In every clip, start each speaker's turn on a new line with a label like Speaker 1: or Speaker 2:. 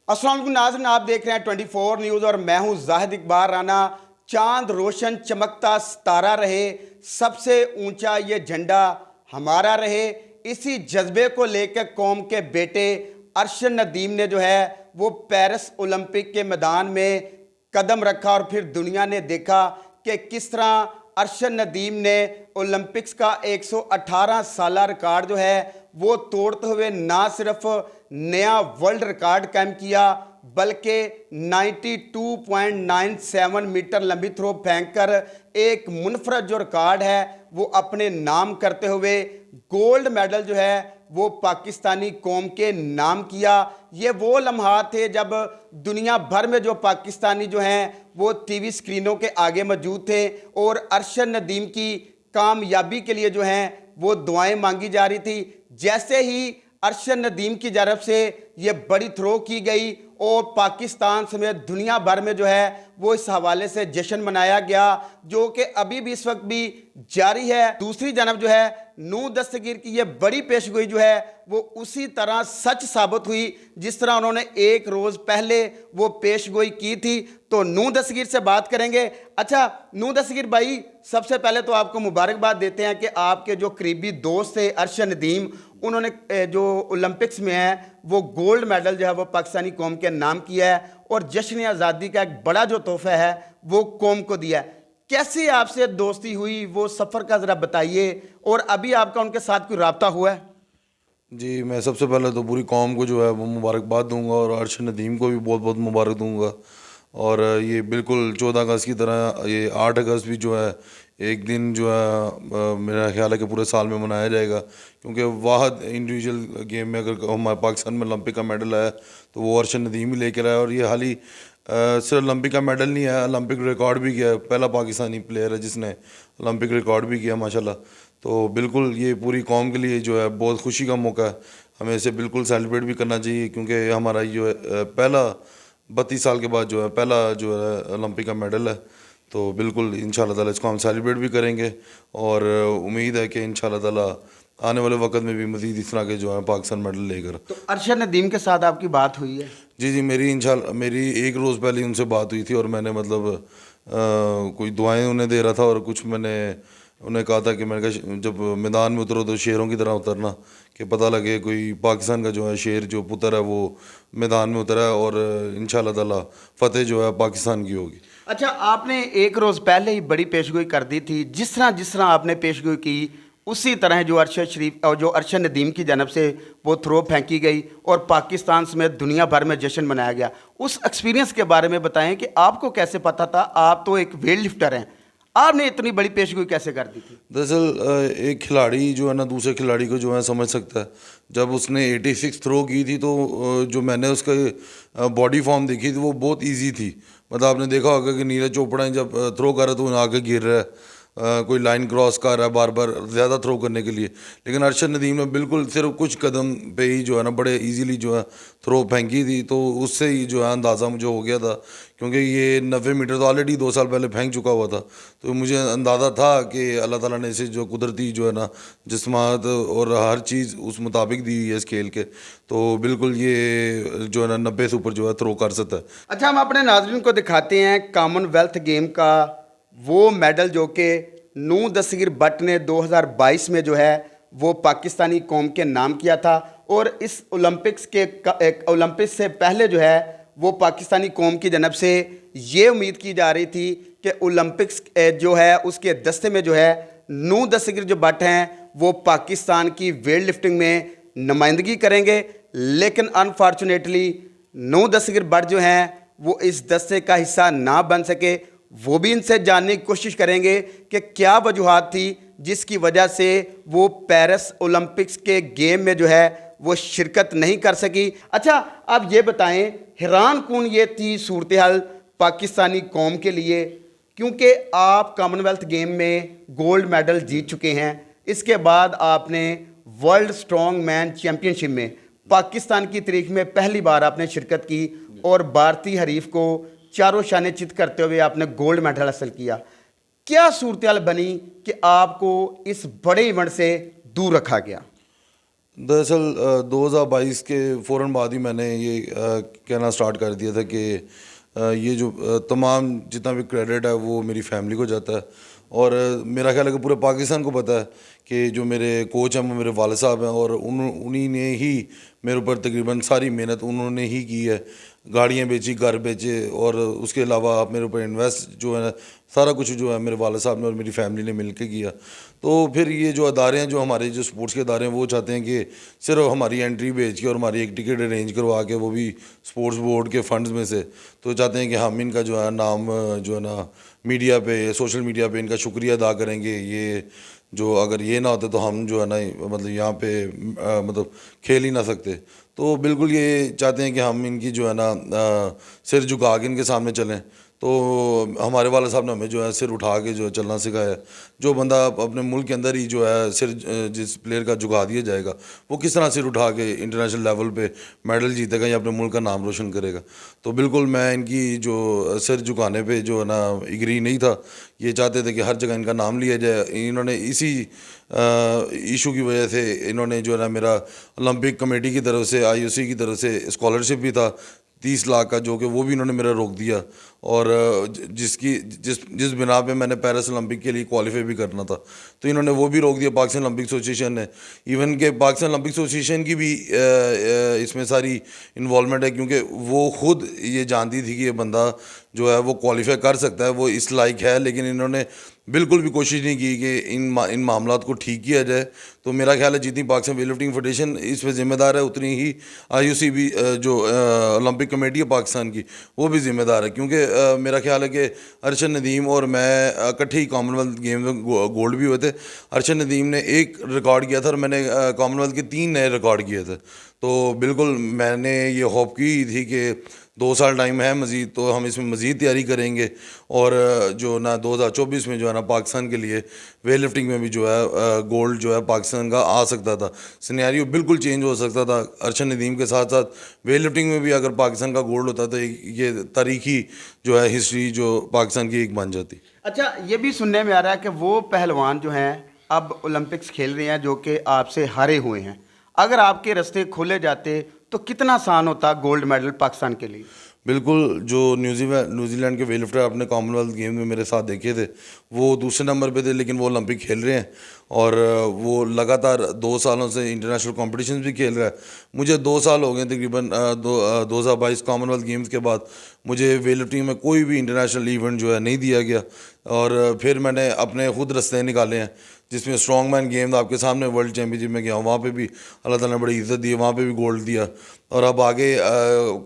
Speaker 1: अस्सलाम वालेकुम नाज़रीन, आप देख रहे हैं 24 न्यूज़ और मैं हूं जाहिद इकबाल राना। चांद रोशन चमकता सितारा रहे, सबसे ऊंचा ये झंडा हमारा रहे, इसी जज्बे को लेकर कौम के बेटे अरशद नदीम ने जो है वो पेरिस ओलंपिक के मैदान में कदम रखा और फिर दुनिया ने देखा कि किस तरह अरशद नदीम ने ओलंपिक्स का 118 साला रिकॉर्ड जो है वो तोड़ते हुए ना सिर्फ नया वर्ल्ड रिकॉर्ड कायम किया बल्कि 92.97 मीटर लंबी थ्रो फेंककर एक मुनफरद जो रिकॉर्ड है वो अपने नाम करते हुए गोल्ड मेडल जो है वो पाकिस्तानी कौम के नाम किया। ये वो लम्हा थे जब दुनिया भर में जो पाकिस्तानी जो हैं वो टीवी स्क्रीनों के आगे मौजूद थे और अरशद नदीम की कामयाबी के लिए जो हैं वो दुआएं मांगी जा रही थी। जैसे ही अरशद नदीम की तरफ से ये बड़ी थ्रो की गई और पाकिस्तान समेत दुनिया भर में जो है वो इस हवाले से जश्न मनाया गया जो कि अभी भी इस वक्त भी जारी है। दूसरी जानब जो है नूह दस्तगीर की ये बड़ी पेशगोई जो है वो उसी तरह सच साबित हुई जिस तरह उन्होंने एक रोज़ पहले वो पेशगोई की थी। तो नूह दस्तगीर से बात करेंगे। अच्छा नूह दस्तगीर भाई, सबसे पहले तो आपको मुबारकबाद देते हैं कि आपके जो करीबी दोस्त थे अरशद नदीम, उन्होंने जो ओलंपिक्स में है वो गोल्ड मेडल जो है वो पाकिस्तानी कौम के नाम किया है और जश्न आज़ादी का एक बड़ा जो तोहफा है वो कौम को दिया है। कैसे आपसे दोस्ती हुई, वो सफ़र का ज़रा बताइए और अभी आपका उनके साथ कोई रब्ता हुआ है?
Speaker 2: जी, मैं सबसे पहले तो पूरी कौम को जो है वो मुबारकबाद दूंगा और अरशद नदीम को भी बहुत बहुत मुबारक दूंगा। और ये बिल्कुल 14 अगस्त की तरह ये 8 अगस्त भी जो है एक दिन जो है मेरा ख्याल है कि पूरे साल में मनाया जाएगा, क्योंकि वाहद इंडिविजुअल गेम में अगर हमारे पाकिस्तान में ओलंपिक का मेडल आया तो वो अरशद नदीम ही लेकर आया। और ये हाल ही सिर्फ ओलंपिक का मेडल नहीं है, ओलंपिक रिकॉर्ड भी किया है। पहला पाकिस्तानी प्लेयर है जिसने ओलंपिक रिकॉर्ड भी किया माशाल्लाह। तो बिल्कुल ये पूरी कौम के लिए जो है बहुत खुशी का मौका है, हमें इसे बिल्कुल सेलिब्रेट भी करना चाहिए, क्योंकि हमारा जो है पहला 32 साल के बाद जो है पहला जो है ओलंपिक का मेडल है। तो बिल्कुल इंशाल्लाह ताला इसको हम सेलिब्रेट भी करेंगे और उम्मीद है कि इंशाल्लाह ताला आने वाले वक्त में भी मज़ीद इस तरह के जो है पाकिस्तान मेडल लेकर।
Speaker 1: तो अरशद नदीम के साथ आपकी बात हुई है?
Speaker 2: जी जी, मेरी एक रोज़ पहले उनसे बात हुई थी और मैंने मतलब कोई दुआएं उन्हें दे रहा था और कुछ मैंने उन्हें कहा था कि मैंने कहा जब मैदान में उतरो तो शेरों की तरह उतरना, कि पता लगे कोई पाकिस्तान का जो है शेर जो पुत्र है वो मैदान में उतरा है और इंशाल्लाह ताला फतेह जो है पाकिस्तान की होगी।
Speaker 1: अच्छा, आपने एक रोज़ पहले ही बड़ी पेशगोई कर दी थी। जिस तरह आपने पेशगोई की उसी तरह जो अरशद शरीफ और जो अरशद नदीम की जानब से वो थ्रो फेंकी गई और पाकिस्तान समेत दुनिया भर में जश्न मनाया गया। उस एक्सपीरियंस के बारे में बताएं कि आपको कैसे पता था? आप तो एक वेट लिफ्टर हैं, आपने इतनी बड़ी पेशगोई कैसे कर दी थी?
Speaker 2: दरअसल एक खिलाड़ी जो है ना दूसरे खिलाड़ी को जो है समझ सकता है। जब उसने 86 थ्रो की थी तो जो मैंने उसका बॉडी फॉर्म देखी थी वो बहुत इजी थी। मतलब आपने देखा होगा कि नीरज चोपड़ा जब थ्रो कर रहा है तो आगे गिर रहा है, कोई लाइन क्रॉस कर रहा है बार बार ज़्यादा थ्रो करने के लिए। लेकिन अरशद नदीम ने बिल्कुल सिर्फ कुछ कदम पे ही जो है ना बड़े इजीली जो है थ्रो फेंकी थी, तो उससे ही जो है अंदाज़ा मुझे हो गया था, क्योंकि ये 90 मीटर तो ऑलरेडी 2 साल पहले फेंक चुका हुआ था। तो मुझे अंदाज़ा था कि अल्लाह ताला ने इसे जो कुदरती जो है ना जिस्मात और हर चीज़ उस मुताबिक दी है स्केल के, तो बिल्कुल ये जो है ना 90 से ऊपर जो है थ्रो कर सकता है।
Speaker 1: अच्छा, हम अपने नाज़रीन को दिखाते हैं कॉमनवेल्थ गेम का वो मेडल जो कि नूह दस्तगीर भट्ट ने 2022 में जो है वो पाकिस्तानी कौम के नाम किया था। और इस ओलंपिक्स से पहले जो है वो पाकिस्तानी कौम की जनब से ये उम्मीद की जा रही थी कि ओलंपिक्स जो है उसके दस्ते में जो है नूह दस्तगीर जो भट्ट हैं वो पाकिस्तान की वेट लिफ्टिंग में नुमाइंदगी करेंगे। लेकिन अनफॉर्चुनेटली नूह दस्तगीर भट्ट जो हैं वो इस दस्ते का हिस्सा ना बन सके। वो भी इनसे जानने की कोशिश करेंगे कि क्या वजूहात थी जिसकी वजह से वो पेरिस ओलंपिक्स के गेम में जो है वो शिरकत नहीं कर सकी। अच्छा, आप ये बताएं, हैरान कुन ये थी सूरत हाल पाकिस्तानी कौम के लिए, क्योंकि आप कॉमनवेल्थ गेम में गोल्ड मेडल जीत चुके हैं। इसके बाद आपने वर्ल्ड स्ट्रॉन्ग मैन चैम्पियनशिप में पाकिस्तान की तारीख में पहली बार आपने शिरकत की और भारतीय हरीफ को चारों शाने चित करते हुए आपने गोल्ड मेडल हासिल किया। क्या सूरत हाल बनी कि आपको इस बड़े इवेंट से दूर रखा गया?
Speaker 2: दरअसल 2022 के फ़ौरन बाद ही मैंने ये कहना स्टार्ट कर दिया था कि ये जो तमाम जितना भी क्रेडिट है वो मेरी फैमिली को जाता है। और मेरा ख्याल है कि पूरे पाकिस्तान को पता है कि जो मेरे कोच हैं वो मेरे वाले साहब हैं, और उन्हीं ने ही मेरे ऊपर तकरीबन सारी मेहनत उन्होंने ही की है। गाड़ियाँ बेची, घर बेचे, और उसके अलावा मेरे ऊपर इन्वेस्ट जो है सारा कुछ जो है मेरे वाले साहब ने और मेरी फैमिली ने मिलकर किया। तो फिर ये जो अदारे हैं, जो हमारे जो स्पोर्ट्स के अदारे हैं, वो चाहते हैं कि सिर्फ हमारी एंट्री बेच के और हमारी एक टिकट अरेंज करवा के, वो भी स्पोर्ट्स बोर्ड के फंड्स में से, तो चाहते हैं कि हम इनका जो है नाम जो है ना मीडिया पे, सोशल मीडिया पे इनका शुक्रिया अदा करेंगे। ये जो अगर ये ना होते तो हम जो है ना मतलब यहाँ पे मतलब खेल ही ना सकते। तो बिल्कुल ये चाहते हैं कि हम इनकी जो है ना सिर झुका के इनके सामने चलें। तो हमारे वाला साहब ने हमें जो है सिर उठा के जो है चलना सिखाया। जो बंदा अपने मुल्क के अंदर ही जो है सिर जिस प्लेयर का झुका दिया जाएगा, वो किस तरह सिर उठा के इंटरनेशनल लेवल पे मेडल जीतेगा या अपने मुल्क का नाम रोशन करेगा। तो बिल्कुल मैं इनकी जो सिर झुकाने पे जो है ना एग्री नहीं था। ये चाहते थे कि हर जगह इनका नाम लिया जाए। इन्होंने इसी इशू की वजह से इन्होंने जो है ना मेरा ओलंपिक कमेटी की तरफ से, IOC की तरफ से स्कॉलरशिप भी था 30 लाख का, जो कि वो भी इन्होंने मेरा रोक दिया। और जिस बिना पे मैंने पेरिस ओलंपिक के लिए क्वालिफाई भी करना था, तो इन्होंने वो भी रोक दिया पाकिस्तान ओलंपिक एसोसिएशन ने। इवन के पाकिस्तान ओलंपिक एसोसिएशन की भी इसमें सारी इन्वॉल्वमेंट है, क्योंकि वो खुद ये जानती थी कि ये बंदा जो है वो क्वालिफाई कर सकता है, वो इस लायक है, लेकिन इन्होंने बिल्कुल भी कोशिश नहीं की कि इन मामलात को ठीक किया जाए। तो मेरा ख्याल है जितनी पाकिस्तान वेट लिफ्टिंग फेडरेशन इस पर ज़िम्मेदार है, उतनी ही IOC भी जो ओलंपिक कमेटी है पाकिस्तान की, वो भी ज़िम्मेदार है। क्योंकि मेरा ख्याल है कि अरशद नदीम और मैं इकट्ठे ही कॉमनवेल्थ गेम में गोल्ड भी हुए थे। अरशद नदीम ने एक रिकॉर्ड किया था और मैंने कॉमनवेल्थ के 3 नए रिकॉर्ड किए थे। तो बिल्कुल मैंने ये होप की थी कि 2 साल टाइम है मज़ीद, तो हम इसमें मज़ीद तैयारी करेंगे। और जो ना 2024 में जो है ना पाकिस्तान के लिए वेट लिफ्टिंग में भी जो है गोल्ड जो है पाकिस्तान का आ सकता था। सिनेरियो बिल्कुल चेंज हो सकता था। अरशद नदीम के साथ साथ वेट लिफ्टिंग में भी अगर पाकिस्तान का गोल्ड होता तो ये तारीखी जो है हिस्ट्री जो पाकिस्तान की एक बन जाती।
Speaker 1: अच्छा, ये भी सुनने में आ रहा है कि वो पहलवान जो हैं अब ओलंपिक्स खेल रहे हैं जो कि आपसे हारे हुए हैं, अगर आपके रास्ते खोले जाते तो कितना आसान होता गोल्ड मेडल पाकिस्तान के लिए?
Speaker 2: बिल्कुल। जो न्यूजीलैंड के वेट लिफ्टर आपने कॉमनवेल्थ गेम में मेरे साथ देखे थे, वो दूसरे नंबर पे थे, लेकिन वो ओलंपिक खेल रहे हैं और वो लगातार 2 सालों से इंटरनेशनल कॉम्पिटिशन भी खेल रहा है। मुझे 2 साल हो गए तकरीबन 2022 कॉमनवेल्थ गेम्स के बाद मुझे वेट लिफ्टिंग में कोई भी इंटरनेशनल इवेंट जो है नहीं दिया गया। और फिर मैंने अपने खुद रास्ते निकाले हैं, जिसमें स्ट्रॉन्ग मैन गेम आपके सामने वर्ल्ड चैम्पियनशिप में गया हूँ, वहाँ पे भी अल्लाह ताला ने बड़ी इज़्ज़त दी है, वहाँ पे भी गोल्ड दिया। और अब आगे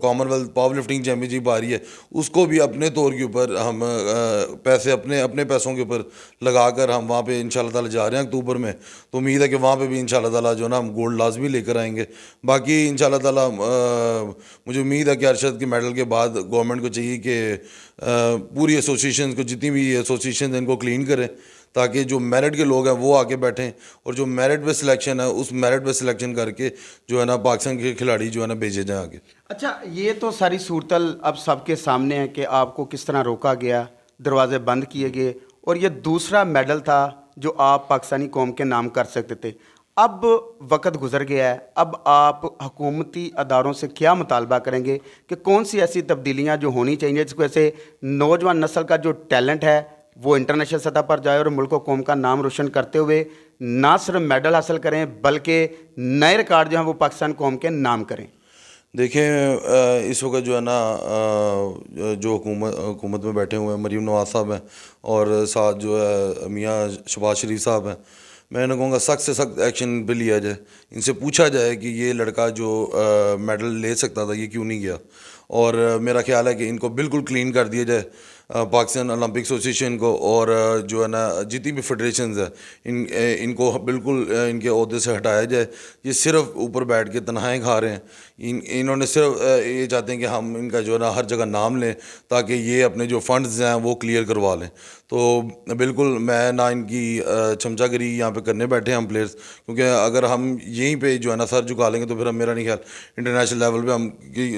Speaker 2: कॉमनवेल्थ पावर लिफ्टिंग चैम्पियनशिप आ रही है, उसको भी अपने तौर के ऊपर हम पैसे अपने पैसों के ऊपर लगा कर हम वहाँ पे इंशाल्लाह ताला जा रहे हैं अक्टूबर में। तो उम्मीद है कि वहाँ पे भी इंशाल्लाह ताला जो ना हम गोल्ड लाजमी लेकर आएंगे। बाकी इंशाल्लाह ताला मुझे उम्मीद है कि अरशद के मेडल के बाद गवर्नमेंट को चाहिए कि पूरी एसोसिएशन को, जितनी भी एसोसिएशन इनको क्लीन करें, ताकि जो मेरिट के लोग हैं वो आके बैठें, और जो मेरिट पे सिलेक्शन है उस मेरिट पे सिलेक्शन करके जो है ना पाकिस्तान के खिलाड़ी जो है ना भेजे जाएं आगे।
Speaker 1: अच्छा, ये तो सारी सूरतल अब सबके सामने है कि आपको किस तरह रोका गया, दरवाजे बंद किए गए, और ये दूसरा मेडल था जो आप पाकिस्तानी कौम के नाम कर सकते थे। अब वक्त गुजर गया है, अब आप हुकूमती अदारों से क्या मुतालबा करेंगे कि कौन सी ऐसी तब्दीलियाँ जो होनी चाहिए जिसकी वजह से नौजवान नस्ल का जो टैलेंट है वो इंटरनेशनल सतह पर जाए और मुल्क कौम का नाम रोशन करते हुए ना सिर्फ मेडल हासिल करें बल्कि नए रिकॉर्ड जो हैं वो पाकिस्तान कौम के नाम करें?
Speaker 2: देखें, इस वक्त जो है ना जो हुकूमत में बैठे हुए हैं मरीम नवाज साहब हैं, और साथ जो है मियाँ शहबाज शरीफ साहब हैं। मैं इन्हें कहूँगा सख्त से सख्त एक्शन पे लिया जाए। इनसे पूछा जाए कि ये लड़का जो मेडल ले सकता था ये क्यों नहीं गया। और मेरा ख्याल है कि इनको बिल्कुल क्लीन कर दिया जाए पाकिस्तान ओलंपिक एसोसिएशन को, और जो है ना जितनी भी फेडरेशंस है इनको बिल्कुल इनके ओहदे से हटाया जाए। ये सिर्फ ऊपर बैठ के तनख्वाहें खा रहे हैं। इन्होंने सिर्फ ये चाहते हैं कि हम इनका जो है ना हर जगह नाम लें, ताकि ये अपने जो फंड्स हैं वो क्लियर करवा लें। तो बिल्कुल मैं ना इनकी चमचागिरी यहाँ पे करने बैठे हैं हम प्लेयर्स, क्योंकि अगर हम यहीं पे जो है ना सर झुका लेंगे तो फिर हम, मेरा नहीं ख्याल इंटरनेशनल लेवल पे हम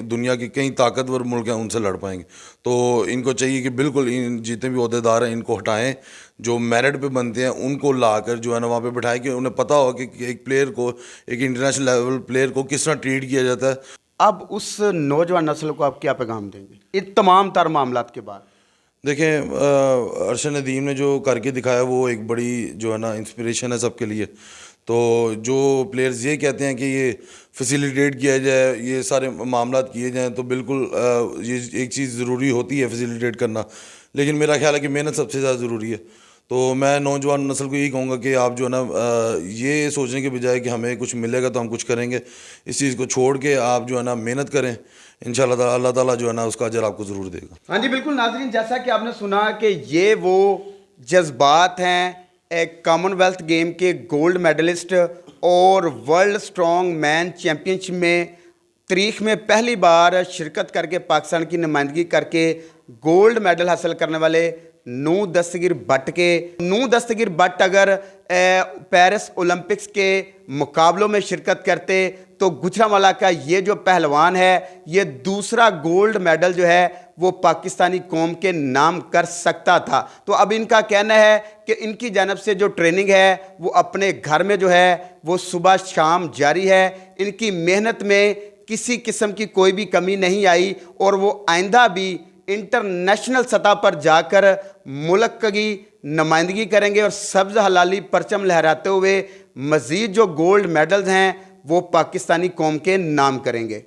Speaker 2: दुनिया के कई ताकतवर मुल्क हैं उनसे लड़ पाएंगे। तो इनको चाहिए कि बिल्कुल इन जितने भी अहदेदार हैं इनको हटाएं, जो मेरिट पे बनते हैं उनको लाकर जो है ना वहाँ पे बिठाएं कि उन्हें पता हो कि एक प्लेयर को, एक इंटरनेशनल लेवल प्लेयर को किस तरह ट्रीट किया जाता है।
Speaker 1: अब उस नौजवान नस्ल को आप क्या पैगाम देंगे इन तमाम तर मामलात के बाद?
Speaker 2: देखें, अरशद नदीम ने जो करके दिखाया वो एक बड़ी जो है ना इंस्पिरेशन है सबके लिए। तो जो प्लेयर्स ये कहते हैं कि ये फैसिलिटेट किया जाए, ये सारे मामलात किए जाएं, तो बिल्कुल ये एक चीज़ ज़रूरी होती है फैसिलिटेट करना, लेकिन मेरा ख्याल है कि मेहनत सबसे ज़्यादा ज़रूरी है। तो मैं नौजवान नस्ल को यही कहूँगा कि आप जो है ना ये सोचने के बजाय कि हमें कुछ मिलेगा तो हम कुछ करेंगे, इस चीज़ को छोड़ के आप जो है ना मेहनत करें, इंशाल्लाह अल्लाह ताला जो है ना उसका अजर आपको ज़रूर देगा।
Speaker 1: हाँ जी बिल्कुल नाजरीन, जैसा कि आपने सुना कि ये वो जज्बात हैं एक कॉमनवेल्थ गेम के गोल्ड मेडलिस्ट और वर्ल्ड स्ट्रॉन्ग मैन चैम्पियनशिप में तारीख में पहली बार शिरकत करके पाकिस्तान की नुमाइंदगी करके गोल्ड मेडल हासिल करने वाले नूह दस्तगीर भट्ट अगर पेरिस ओलंपिक्स के मुकाबलों में शिरकत करते तो गुजरांवाला का ये जो पहलवान है ये दूसरा गोल्ड मेडल जो है वो पाकिस्तानी कौम के नाम कर सकता था। तो अब इनका कहना है कि इनकी जानब से जो ट्रेनिंग है वो अपने घर में जो है वो सुबह शाम जारी है। इनकी मेहनत में किसी किस्म की कोई भी कमी नहीं आई और वो आइंदा भी इंटरनेशनल सतह पर जाकर मुल्क की नुमाइंदगी करेंगे और सब्ज़ हलाली परचम लहराते हुए मज़ीद जो गोल्ड मेडल्स हैं वो पाकिस्तानी कौम के नाम करेंगे।